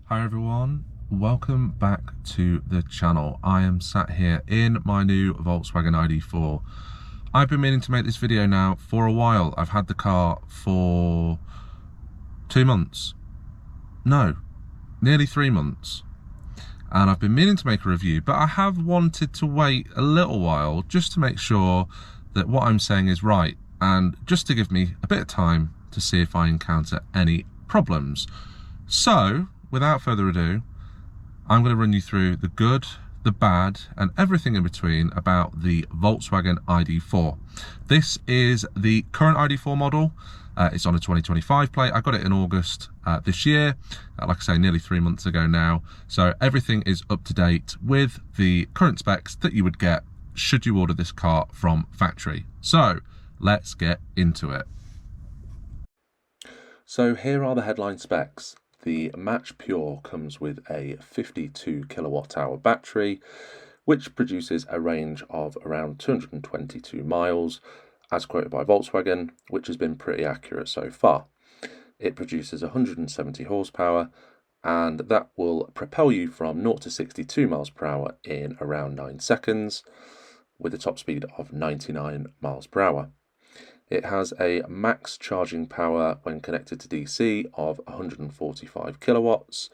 Hi everyone, welcome back to the channel. I am sat here in my new Volkswagen ID.4. I've been meaning to make this video now for a while. I've had the car for 2 months. No, nearly 3 months. And I've been meaning to make a review, but I have wanted to wait a little while just to make sure that what I'm saying is right and just to give me a bit of time to see if I encounter any problems. So, without further ado, I'm going to run you through the good, the bad, and everything in between about the Volkswagen ID.4. This is the current ID.4 model. It's on a 2025 plate. I got it in August this year, like I say, nearly 3 months ago now. So everything is up to date with the current specs that you would get should you order this car from factory. So let's get into it. So here are the headline specs. The Match Pure comes with a 52 kilowatt hour battery, which produces a range of around 222 miles, as quoted by Volkswagen, which has been pretty accurate so far. It produces 170 horsepower, and that will propel you from 0 to 62 miles per hour in around 9 seconds, with a top speed of 99 miles per hour. It has a max charging power when connected to DC of 145 kilowatts,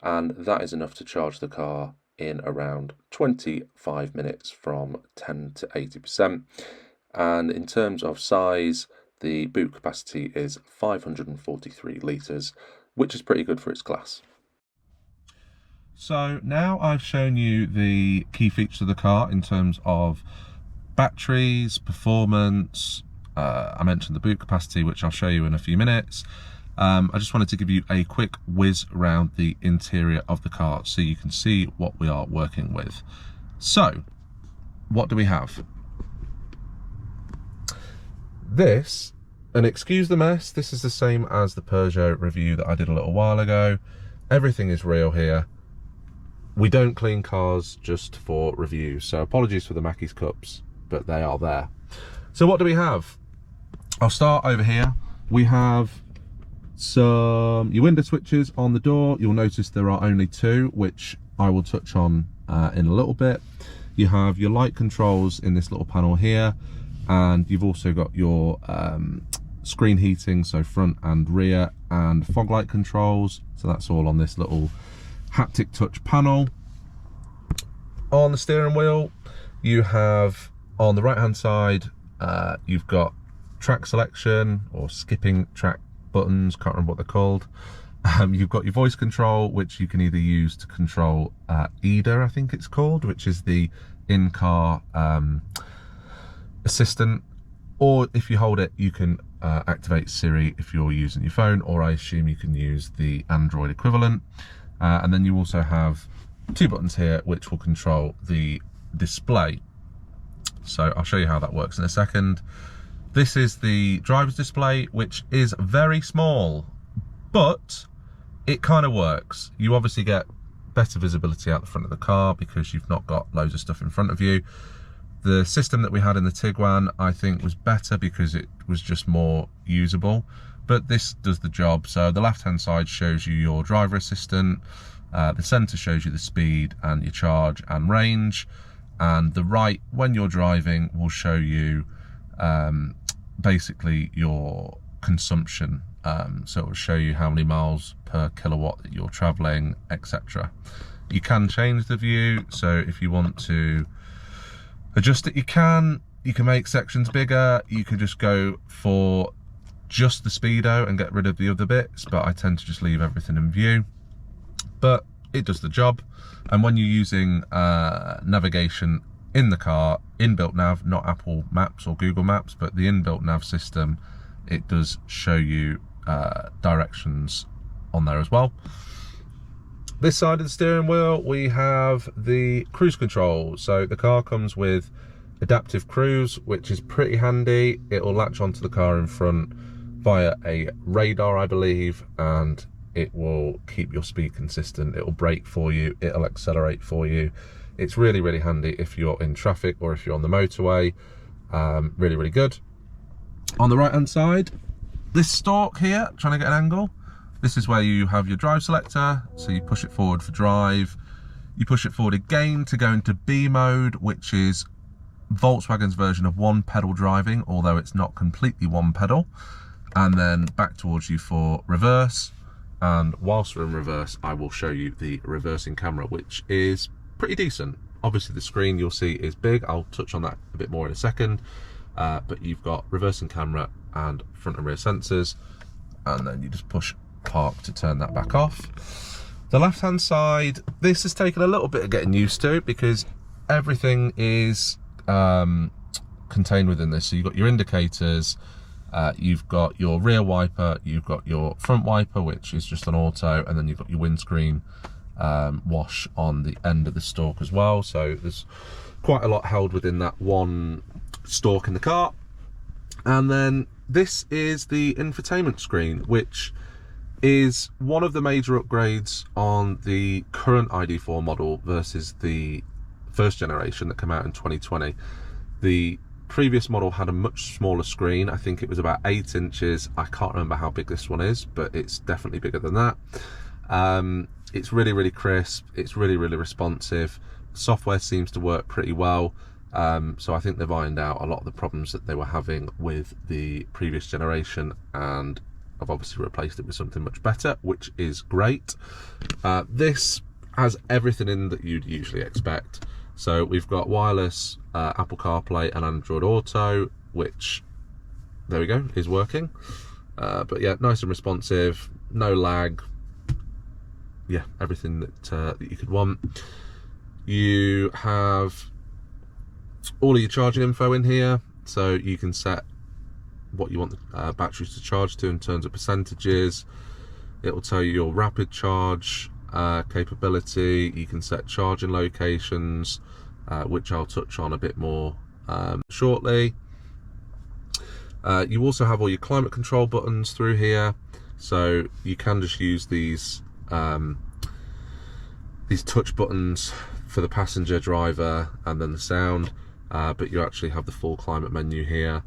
and that is enough to charge the car in around 25 minutes from 10 to 80%. And in terms of size, the boot capacity is 543 litres, which is pretty good for its class. So now I've shown you the key features of the car in terms of batteries, performance. I mentioned the boot capacity, which I'll show you in a few minutes. I just wanted to give you a quick whiz around the interior of the car so you can see what we are working with. So, what do we have? This, and excuse the mess, this is the same as the Peugeot review that I did a little while ago. Everything is real here. We don't clean cars just for review, so apologies for the Mackey's cups, but they are there. So what do we have? I'll start over here. We have some your window switches on the door. You'll notice there are only 2, which I will touch on in a little bit. You have your light controls in this little panel here, and you've also got your screen heating, so front and rear, and fog light controls. So that's all on this little haptic touch panel. On the steering wheel, you have on the right hand side, you've got track selection or skipping track buttons, can't remember what they're called. You've got your voice control, which you can either use to control EDA, I think it's called, which is the in-car assistant, or if you hold it, you can activate Siri if you're using your phone, or I assume you can use the Android equivalent. And then you also have 2 buttons here, which will control the display. So I'll show you how that works in a second. This is the driver's display, which is very small, but it kind of works. You obviously get better visibility out the front of the car because you've not got loads of stuff in front of you. The system that we had in the Tiguan, I think, was better because it was just more usable, but this does the job. So the left-hand side shows you your driver assistant, the center shows you the speed and your charge and range, and the right, when you're driving, will show you basically your consumption. So it will show you how many miles per kilowatt that you're traveling, etc. You can change the view, so if you want to adjust it, you can make sections bigger. You can just go for just the speedo and get rid of the other bits, but I tend to just leave everything in view. But it does the job. And when you're using navigation in the car, inbuilt nav, not Apple Maps or Google Maps, but the inbuilt nav system, it does show you directions on there as well. This side of the steering wheel, we have the cruise control. So the car comes with adaptive cruise, which is pretty handy. It will latch onto the car in front via a radar, I believe, and it will keep your speed consistent. It will brake for you, it'll accelerate for you. It's really, really handy if you're in traffic or if you're on the motorway. Really, really good. On the right hand side, this stalk here, trying to get an angle, This is where you have your drive selector, so you push it forward for drive. You push it forward again to go into B mode, which is Volkswagen's version of one pedal driving, although it's not completely one pedal. And then back towards you for reverse. And whilst we're in reverse, I will show you the reversing camera, which is pretty decent. Obviously the screen you'll see is big. I'll touch on that a bit more in a second. But you've got reversing camera and front and rear sensors. And then you just push park to turn that back off. The left hand side, this has taken a little bit of getting used to because everything is contained within this. So you've got your indicators, you've got your rear wiper, you've got your front wiper, which is just on auto, and then you've got your windscreen wash on the end of the stalk as well. So there's quite a lot held within that one stalk in the car. And then this is the infotainment screen, which is one of the major upgrades on the current ID.4 model versus the first generation that came out in 2020. The previous model had a much smaller screen. I think it was about 8 inches. I can't remember how big this one is, but it's definitely bigger than that. It's really, really crisp. It's really, really responsive. Software seems to work pretty well. So I think they've ironed out a lot of the problems that they were having with the previous generation, and I've obviously replaced it with something much better, which is great. This has everything in that you'd usually expect. So we've got wireless Apple CarPlay and Android Auto, which, there we go, is working. But yeah, nice and responsive, no lag. Yeah, everything that you could want. You have all of your charging info in here, so you can set what you want the batteries to charge to in terms of percentages. It will tell you your rapid charge capability. You can set charging locations, which I'll touch on a bit more shortly. You also have all your climate control buttons through here, so you can just use these touch buttons for the passenger, driver, and then the sound, but you actually have the full climate menu here.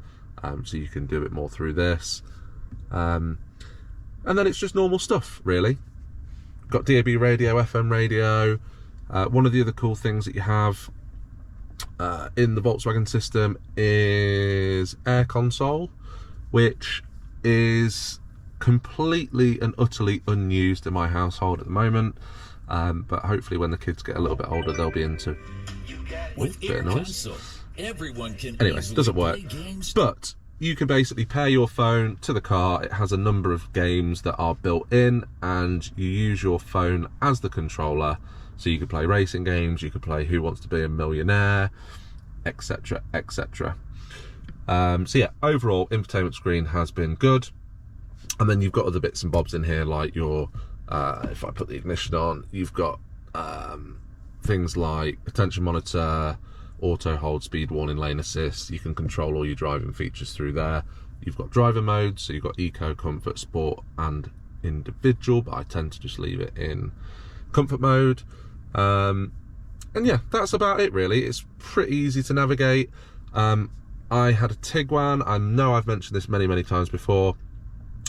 So you can do it more through this, and then it's just normal stuff really. Got DAB radio, FM radio. One of the other cool things that you have in the Volkswagen system is Air Console, which is completely and utterly unused in my household at the moment, but hopefully when the kids get a little bit older they'll be into with bit of noise. Everyone can anyway, it doesn't work, but you can basically pair your phone to the car. It has a number of games that are built in, and you use your phone as the controller. So you could play racing games, you could play Who Wants to Be a Millionaire, etc, etc. So yeah, overall infotainment screen has been good. And then you've got other bits and bobs in here, like your if I put the ignition on, you've got things like attention monitor, auto hold, speed warning, lane assist. You can control all your driving features through there. You've got driver modes, so you've got eco, comfort, sport, and individual, but I tend to just leave it in comfort mode. And yeah, that's about it really. It's pretty easy to navigate. I had a Tiguan. I know I've mentioned this many times before,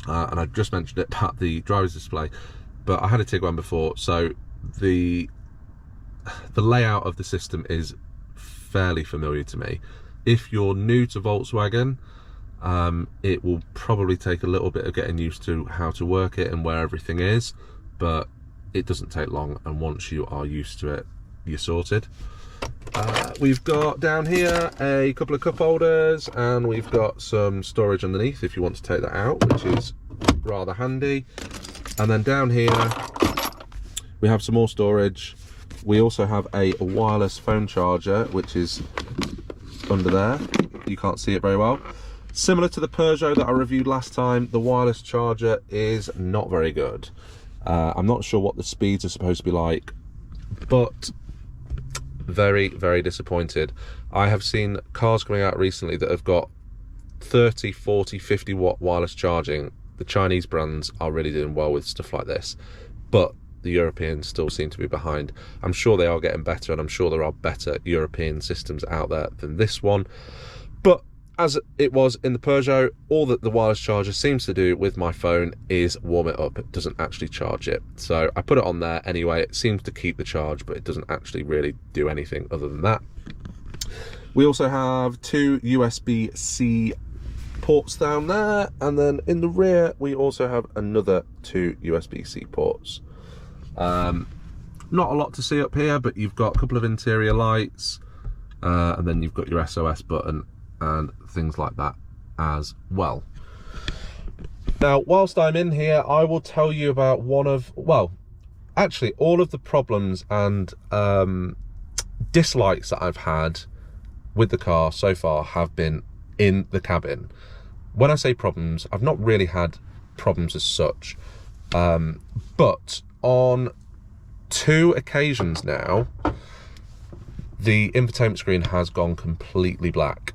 and I've just mentioned it about the driver's display, but I had a Tiguan before, so the layout of the system is fairly familiar to me. If you're new to Volkswagen, it will probably take a little bit of getting used to how to work it and where everything is, but it doesn't take long, and once you are used to it, you're sorted. We've got down here a couple of cup holders, and we've got some storage underneath if you want to take that out, which is rather handy. And then down here we have some more storage. We also have a wireless phone charger, which is under there. You can't see it very well. Similar to the Peugeot that I reviewed last time, the wireless charger is not very good. I'm not sure what the speeds are supposed to be like, but very disappointed. I have seen cars coming out recently that have got 30, 40, 50 watt wireless charging. The Chinese brands are really doing well with stuff like this, but the Europeans still seem to be behind. I'm sure they are getting better, and I'm sure there are better European systems out there than this one, but as it was in the Peugeot, all that the wireless charger seems to do with my phone is warm it up. It doesn't actually charge it. So I put it on there anyway. It seems to keep the charge, but it doesn't actually really do anything other than that. We also have 2 USB-C ports down there, and then in the rear we also have another 2 USB-C ports. Not a lot to see up here, but you've got a couple of interior lights, and then you've got your SOS button and things like that as well. Now, whilst I'm in here, I will tell you about one of, well, actually all of the problems and dislikes that I've had with the car so far have been in the cabin. When I say problems, I've not really had problems as such, but on 2 occasions now, the infotainment screen has gone completely black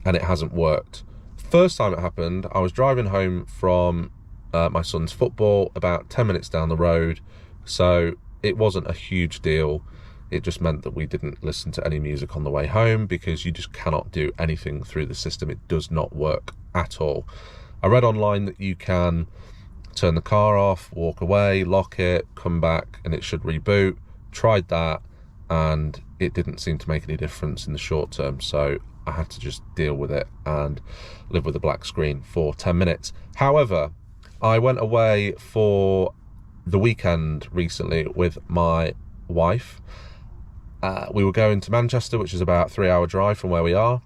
and it hasn't worked. First time it happened, I was driving home from my son's football, about 10 minutes down the road, so it wasn't a huge deal. It just meant that we didn't listen to any music on the way home, because you just cannot do anything through the system. It does not work at all. I read online that you can turn the car off, walk away, lock it, come back, and it should reboot. Tried that, and it didn't seem to make any difference in the short term, so I had to just deal with it and live with a black screen for 10 minutes. However, I went away for the weekend recently with my wife. We were going to Manchester, which is about a 3-hour drive from where we are,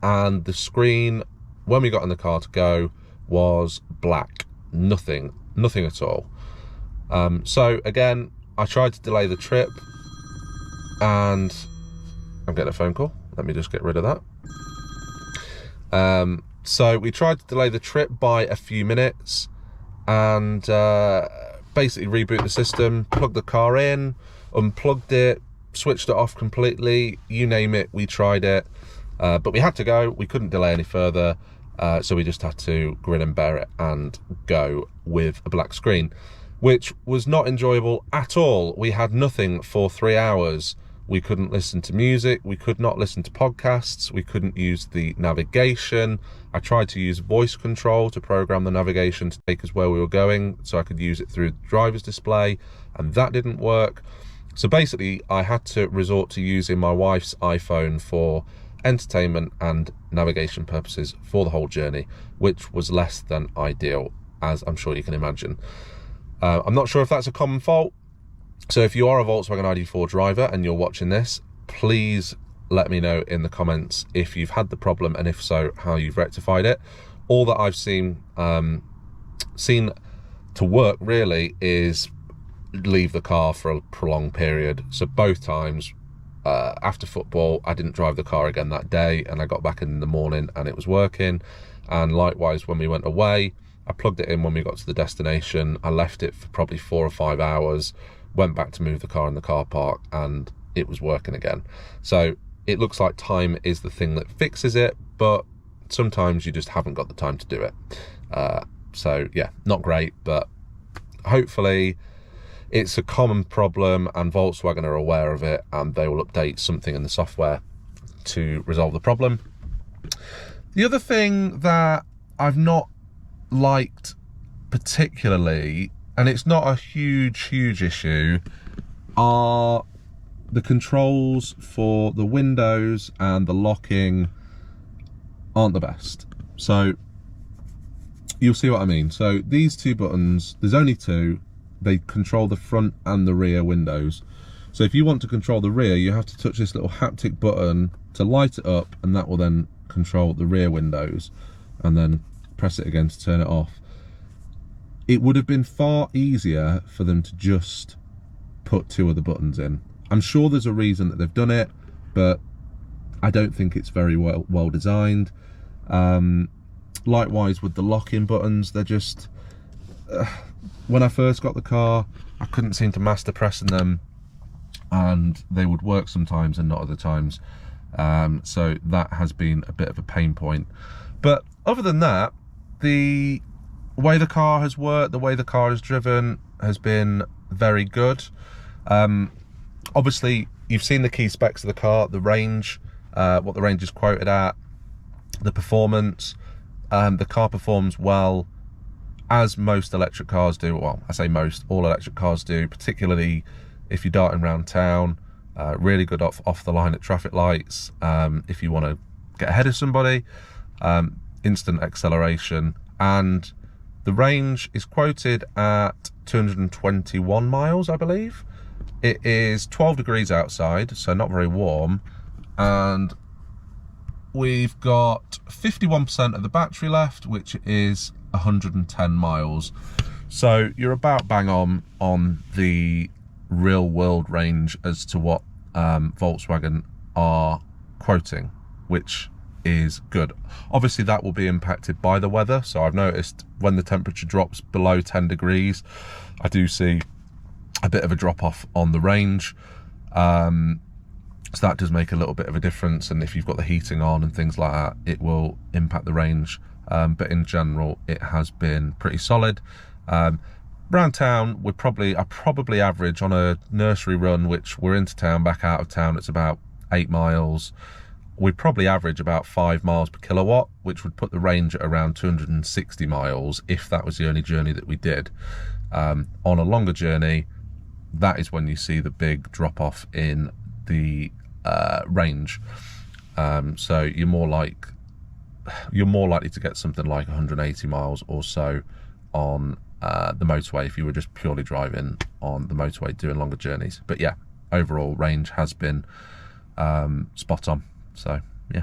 and the screen, when we got in the car to go, was black. Nothing at all. So again, I tried to delay the trip, and I'm getting a phone call. Let me just get rid of that. So we tried to delay the trip by a few minutes, and basically reboot the system, plugged the car in, unplugged it, switched it off completely, you name it, we tried it. But we had to go, we couldn't delay any further, so we just had to grin and bear it and go with a black screen, which was not enjoyable at all. We had nothing for 3 hours. We couldn't listen to music, we could not listen to podcasts, we couldn't use the navigation. I tried to use voice control to program the navigation to take us where we were going, so I could use it through the driver's display, and that didn't work. So basically, I had to resort to using my wife's iPhone for entertainment and navigation purposes for the whole journey, which was less than ideal, as I'm sure you can imagine. I'm not sure if that's a common fault. So if you are a Volkswagen ID.4 driver and you're watching this, please let me know in the comments if you've had the problem, and if so, how you've rectified it. All that I've seen to work really is leave the car for a prolonged period. So both times after football, I didn't drive the car again that day, and I got back in the morning and it was working. And likewise, when we went away, I plugged it in when we got to the destination. I left it for probably 4 or 5 hours, went back to move the car in the car park, and it was working again. So it looks like time is the thing that fixes it, but sometimes you just haven't got the time to do it. So yeah, not great, but hopefully it's a common problem and Volkswagen are aware of it, and they will update something in the software to resolve the problem. The other thing that I've not liked particularly, and it's not a huge issue, are the controls for the windows and the locking aren't the best. So you'll see what I mean. So these 2 buttons, there's only 2, they control the front and the rear windows. So if you want to control the rear, you have to touch this little haptic button to light it up, and that will then control the rear windows, and then press it again to turn it off. It would have been far easier for them to just put 2 other buttons in. I'm sure there's a reason that they've done it, but I don't think it's very well designed. Likewise with the lock-in buttons, they're just... when I first got the car, I couldn't seem to master pressing them, and they would work sometimes and not other times. So that has been a bit of a pain point. But other than that, the way the car has worked, the way the car is driven has been very good. Obviously, you've seen the key specs of the car, the range, what the range is quoted at. The performance, the car performs well, as most electric cars do. Well, I say most, all electric cars do, particularly if you're darting around town. Really good off the line at traffic lights. If you want to get ahead of somebody, instant acceleration, and the range is quoted at 221 miles, I believe. It is 12 degrees outside, so not very warm, and we've got 51% of the battery left, which is 110 miles. So you're about bang on the real world range as to what Volkswagen are quoting, which is good. Obviously that will be impacted by the weather, so I've noticed when the temperature drops below 10 degrees, I do see a bit of a drop off on the range. So that does make a little bit of a difference, and if you've got the heating on and things like that, it will impact the range. But in general, it has been pretty solid. Around town, I probably average on a nursery run, which we're into town, back out of town, it's about 8 miles. We probably average about 5 miles per kilowatt, which would put the range at around 260 miles if that was the only journey that we did. On a longer journey, that is when you see the big drop off in the range. So you're more likely to get something like 180 miles or so on the motorway if you were just purely driving on the motorway doing longer journeys. But yeah, overall range has been spot on. So yeah.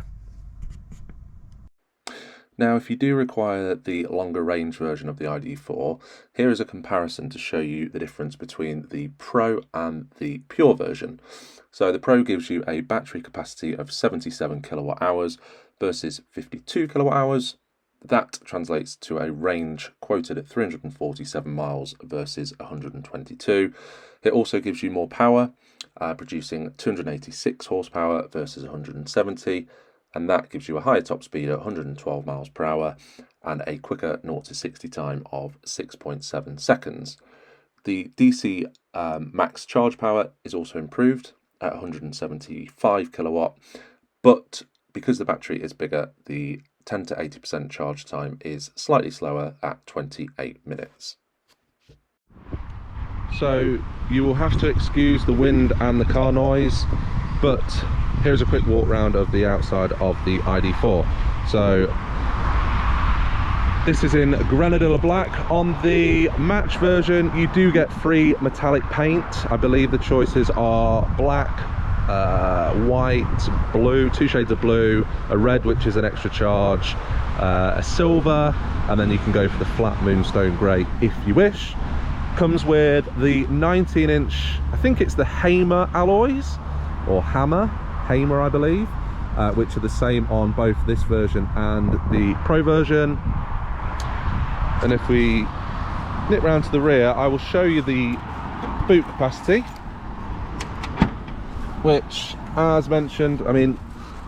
Now, if you do require the longer range version of the ID.4, here is a comparison to show you the difference between the Pro and the Pure version. So the Pro gives you a battery capacity of 77 kilowatt hours versus 52 kilowatt hours. That translates to a range quoted at 347 miles versus 122. It also gives you more power, producing 286 horsepower versus 170. And that gives you a higher top speed at 112 miles per hour and a quicker 0 to 60 time of 6.7 seconds. The DC max charge power is also improved at 175 kilowatt, but because the battery is bigger, the 10 to 80% charge time is slightly slower at 28 minutes. So you will have to excuse the wind and the car noise, but here's a quick walk round of the outside of the ID.4. So this is in Grenadilla Black. On the Match version, you do get free metallic paint. I believe the choices are black, white, blue, 2 shades of blue, a red, which is an extra charge, a silver, and then you can go for the flat moonstone grey if you wish. Comes with the 19-inch, I think it's the Hamer alloys, or Hamer I believe, which are the same on both this version and the Pro version. And if we nip round to the rear, I will show you the boot capacity, which, as mentioned, I mean,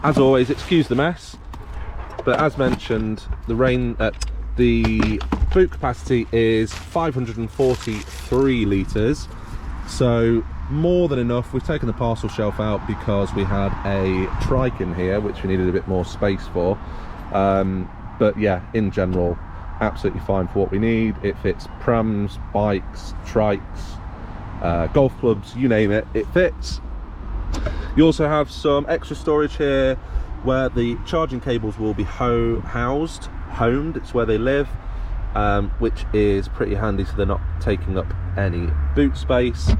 as always, excuse the mess, but as mentioned, the boot capacity is 543 litres, so more than enough. We've taken the parcel shelf out because we had a trike in here which we needed a bit more space for, but yeah, in general, absolutely fine for what we need. It fits prams, bikes, trikes, golf clubs, you name it, it fits. You also have some extra storage here where the charging cables will be homed, it's where they live, which is pretty handy, so they're not taking up any boot space.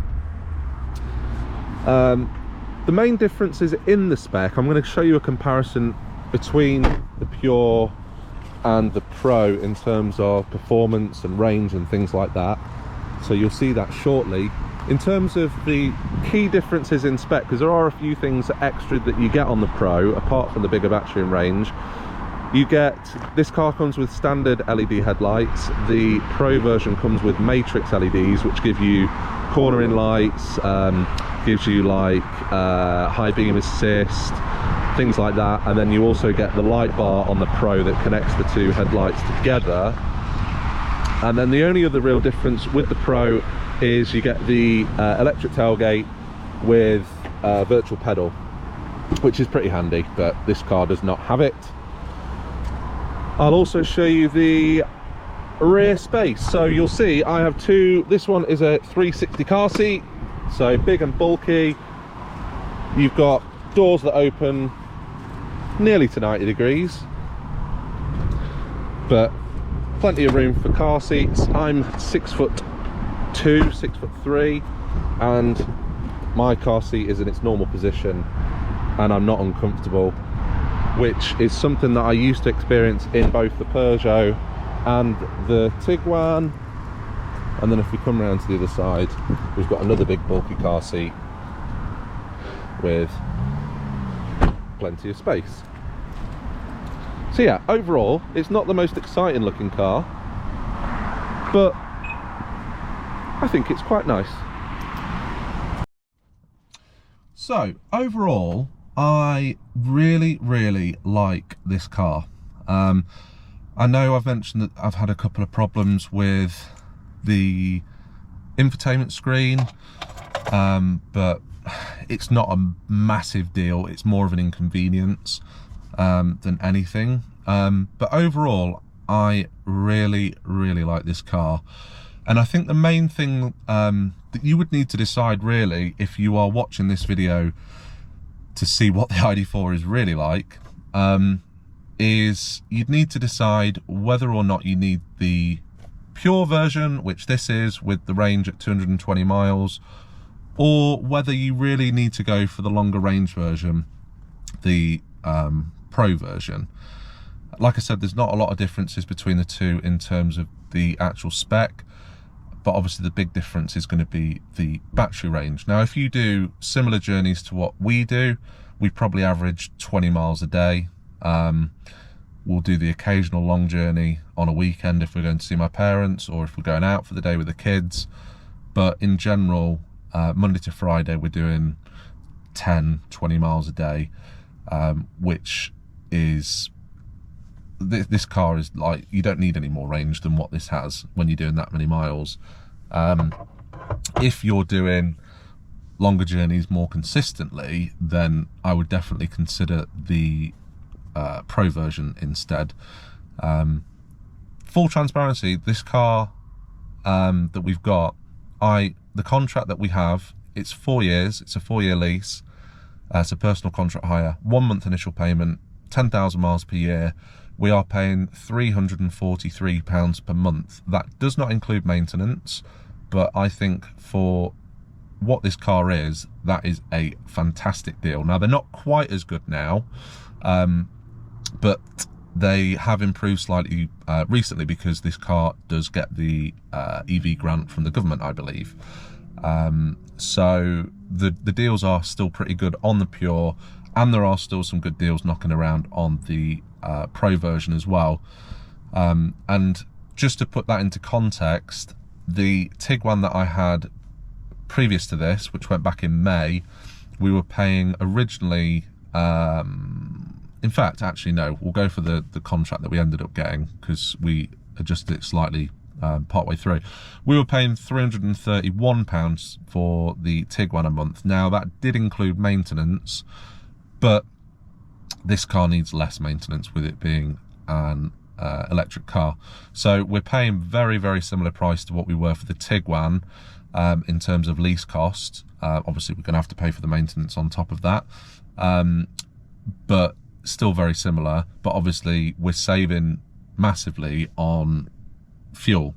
The main difference is in the spec. I'm going to show you a comparison between the Pure and the Pro in terms of performance and range and things like that, so you'll see that shortly. In terms of the key differences in spec, because there are a few things extra that you get on the Pro apart from the bigger battery and range. You get, this car comes with standard LED headlights. The Pro version comes with matrix LEDs, which give you cornering lights, gives you like high beam assist, things like that. And then you also get the light bar on the Pro that connects the two headlights together. And then the only other real difference with the Pro is you get the electric tailgate with virtual pedal, which is pretty handy, but this car does not have it. I'll also show you the rear space. So you'll see I have two. This one is a 360 car seat, so big and bulky. You've got doors that open nearly to 90 degrees, but plenty of room for car seats. I'm 6'2", 6'3", and my car seat is in its normal position and I'm not uncomfortable, which is something that I used to experience in both the Peugeot and the Tiguan. And then if we come around to the other side, we've got another big bulky car seat with plenty of space. So yeah, overall it's not the most exciting looking car, but I think it's quite nice. So overall, I really like this car. I know I've mentioned that I've had a couple of problems with the infotainment screen, but it's not a massive deal. It's more of an inconvenience than anything. But overall, I really like this car. And I think the main thing that you would need to decide really, if you are watching this video to see what the ID.4 is really like, is you'd need to decide whether or not you need the Pure version, which this is, with the range at 220 miles, or whether you really need to go for the longer range version, the Pro version. Like I said, there's not a lot of differences between the two in terms of the actual spec, but obviously the big difference is going to be the battery range. Now, if you do similar journeys to what we do, we probably average 20 miles a day. We'll do the occasional long journey on a weekend if we're going to see my parents, or if we're going out for the day with the kids. But in general, Monday to Friday, we're doing 10, 20 miles a day, which is, this car is like, you don't need any more range than what this has when you're doing that many miles. If you're doing longer journeys more consistently, then I would definitely consider the Pro version instead. Full transparency, this car that we've got, the contract that we have, it's 4 years, it's a 4-year lease, it's a personal contract hire, 1 month initial payment, 10,000 miles per year. We are paying £343 per month. That does not include maintenance, but I think for what this car is, that is a fantastic deal. Now, they're not quite as good now, but they have improved slightly recently, because this car does get the EV grant from the government, I believe. So the deals are still pretty good on the Pure, and there are still some good deals knocking around on the Pro version as well. And just to put that into context, the Tiguan that I had previous to this, which went back in May, we were paying originally, in fact, actually no, we'll go for the contract that we ended up getting, because we adjusted it slightly partway through. We were paying £331 for the Tiguan a month. Now, that did include maintenance, but this car needs less maintenance with it being an electric car. So we're paying very similar price to what we were for the Tiguan in terms of lease cost. Obviously, we're going to have to pay for the maintenance on top of that, but still very similar. But obviously, we're saving massively on fuel.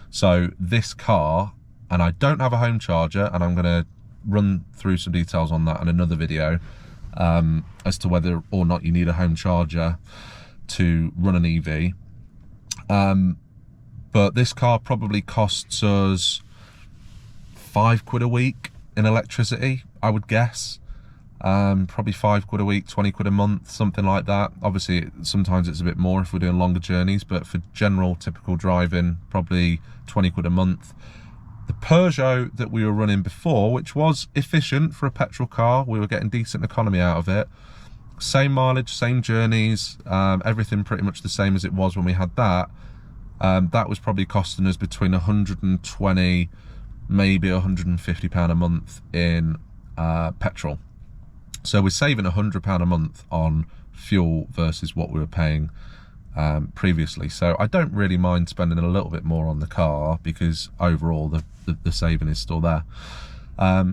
So this car, and I don't have a home charger, and I'm going to run through some details on that in another video, as to whether or not you need a home charger to run an EV. But this car probably costs us £5 a week in electricity, I would guess. Probably £5 a week, 20 quid a month, something like that. Obviously, sometimes it's a bit more if we're doing longer journeys, but for general typical driving, probably 20 quid a month. The Peugeot that we were running before, which was efficient for a petrol car, we were getting decent economy out of it. Same mileage, same journeys, everything pretty much the same as it was when we had that. That was probably costing us between 120, maybe £150 a month in petrol. So we're saving £100 a month on fuel versus what we were paying previously, so I don't really mind spending a little bit more on the car because overall the saving is still there.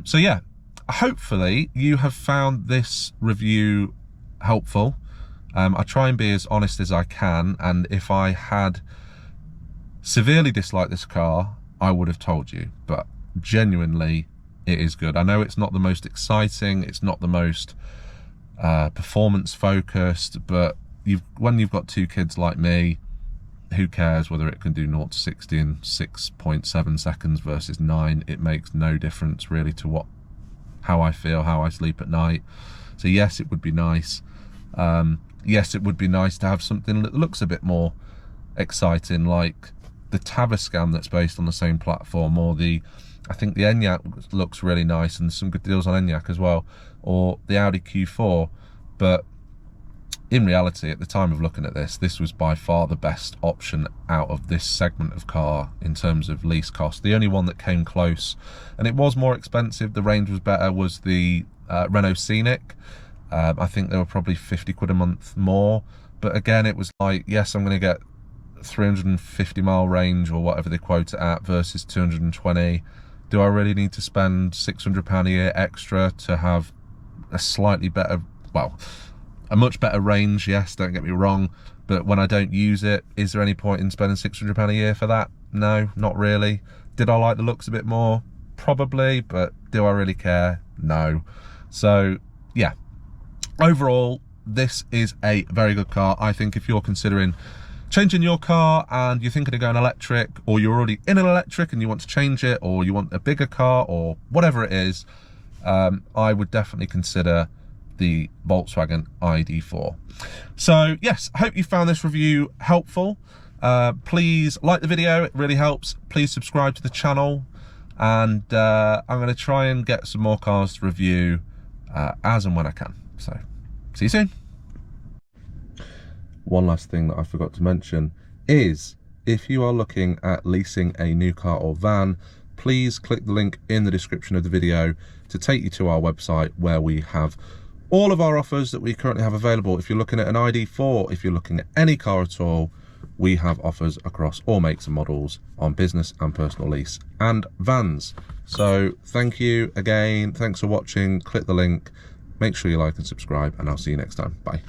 So yeah, hopefully you have found this review helpful. I try and be as honest as I can, and if I had severely disliked this car, I would have told you, but genuinely it is good. I know it's not the most exciting, it's not the most performance focused, but when you've got two kids like me, who cares whether it can do 0 to 60 in 6.7 seconds versus 9? It makes no difference really to how I feel, how I sleep at night. So yes, it would be nice. Yes, it would be nice to have something that looks a bit more exciting, like the Tavascan that's based on the same platform, or I think the Enyaq looks really nice, and there's some good deals on Enyaq as well, or the Audi Q4. But in reality, at the time of looking at this was by far the best option out of this segment of car in terms of lease cost. The only one that came close, and it was more expensive, the range was better, was the Renault Scenic. I think they were probably 50 quid a month more, but again, it was like, yes, I'm going to get 350 mile range or whatever they quote it at versus 220. Do I really need to spend £600 a year extra to have a slightly better, well, a much better range? Yes, don't get me wrong, but when I don't use it, is there any point in spending £600 a year for that? No, not really. Did I like the looks a bit more? Probably, but do I really care? No. So yeah, overall, this is a very good car. I think if you're considering changing your car and you're thinking of going electric, or you're already in an electric and you want to change it, or you want a bigger car, or whatever it is, I would definitely consider the Volkswagen ID.4. So yes, I hope you found this review helpful. Please like the video, it really helps. Please subscribe to the channel, and I'm going to try and get some more cars to review as and when I can. So see you soon. One last thing that I forgot to mention is, if you are looking at leasing a new car or van, please click the link in the description of the video to take you to our website, where we have all of our offers that we currently have available. If you're looking at an ID.4, if you're looking at any car at all, we have offers across all makes and models on business and personal lease and vans. So thank you again, thanks for watching, click the link, make sure you like and subscribe, and I'll see you next time. Bye.